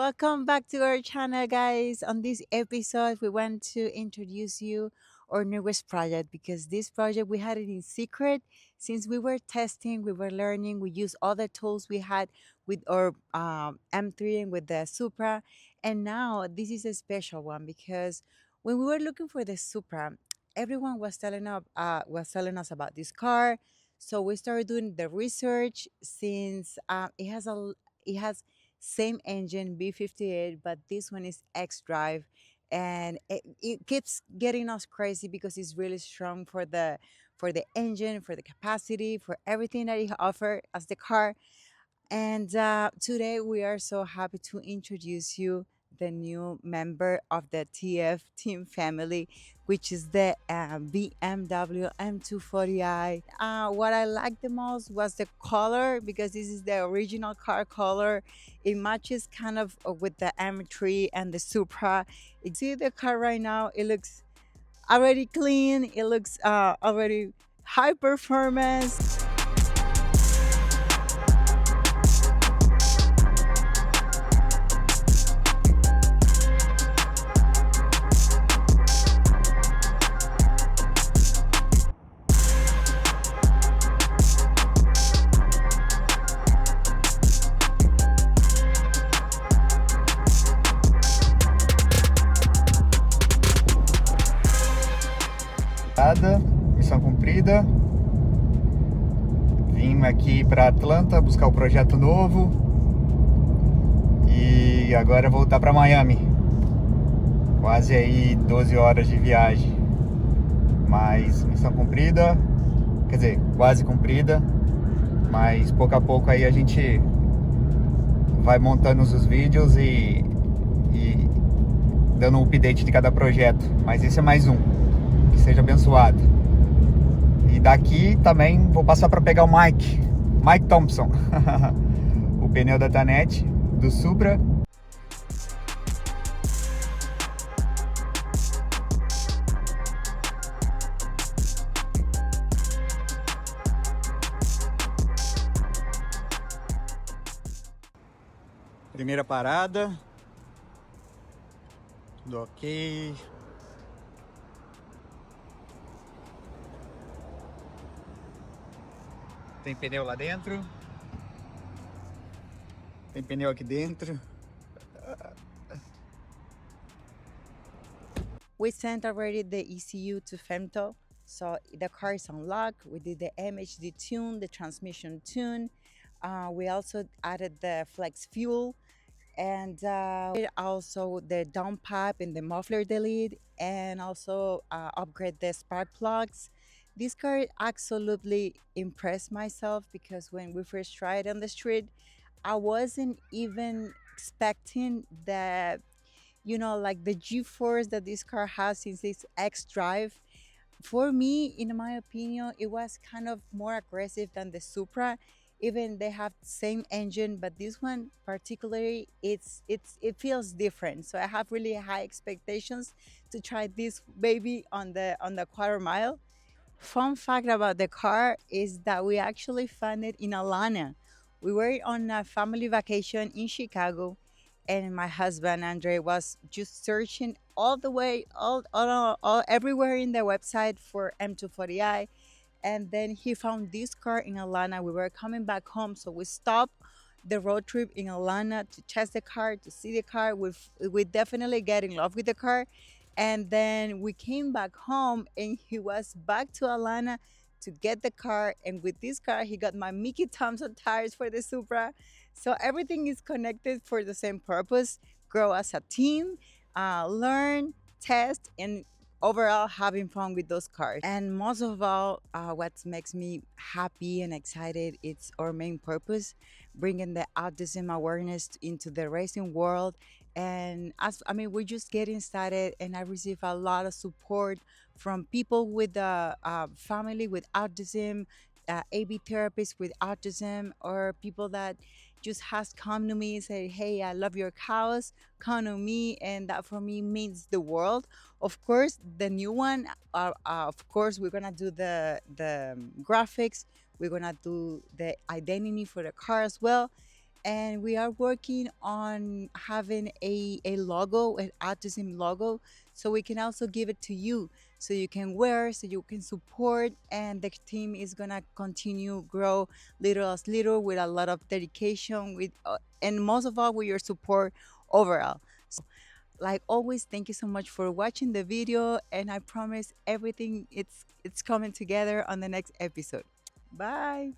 Welcome back to our channel, guys. On this episode, we want to introduce you our newest project because this project we had it in secret since we were testing, we were learning, we used all the tools we had with our M3 and with the Supra, and now this is a special one because when we were looking for the Supra, everyone was telling us about this car. So we started doing the research since it has same engine B58, but this one is X drive, and it keeps getting us crazy because it's really strong for the engine, for the capacity, for everything that it offers as the car. And today we are so happy to introduce you the new member of the TF team family, which is the BMW M240i. What I liked the most was the color because this is the original car color. It matches kind of with the M3 and the Supra. You see the car right now, it looks already clean, it looks already high performance. Missão cumprida. Vim aqui para Atlanta buscar o projeto novo e agora voltar para Miami. Quase aí 12 horas de viagem. Mas missão cumprida, quer dizer, quase cumprida, mas pouco a pouco aí a gente vai montando os vídeos e dando um update de cada projeto. Mas esse é mais um. Que seja abençoado. E daqui também vou passar para pegar o Mike Thompson, o pneu da Tanette, do Supra. Primeira parada, tudo ok. Tem pneu lá dentro. Tem pneu aqui dentro. We sent already the ECU to Femto, so the car is unlocked. We did the MHD tune, the transmission tune. We also added the flex fuel, and also the downpipe and the muffler delete, and also upgrade the spark plugs. This car absolutely impressed myself because when we first tried it on the street, I wasn't even expecting that, like the G-force that this car has since it's X drive. For me, in my opinion, it was kind of more aggressive than the Supra. Even they have the same engine, but this one particularly, it feels different. So I have really high expectations to try this baby on the quarter mile. Fun fact about the car is that we actually found it in Atlanta. We were on a family vacation in Chicago, and my husband Andre was just searching all the way, all everywhere in the website for M240i, and then he found this car in Atlanta. We were coming back home, so we stopped the road trip in Atlanta to test the car, to see the car. We definitely get in love with the car, and then we came back home, and he was back to Atlanta to get the car. And with this car, he got my Mickey Thompson tires for the Supra. So everything is connected for the same purpose: grow as a team, learn, test, and overall having fun with those cars. And most of all, what makes me happy and excited, it's our main purpose: bringing the autism awareness into the racing world. And as I mean, we're just getting started, and I receive a lot of support from people with family with autism, AB therapists with autism, or people that just has come to me and say, "Hey, I love your cows. Come to me," and that for me means the world. Of course, the new one. Of course, we're gonna do the graphics. We're gonna do the identity for the car as well. and we are working on having a logo, an autism logo, so we can also give it to you so you can wear, so you can support, and the team is gonna continue grow little as little with a lot of dedication with and most of all with your support overall. So like always, thank you so much for watching the video, and I promise everything it's coming together on the next episode. Bye.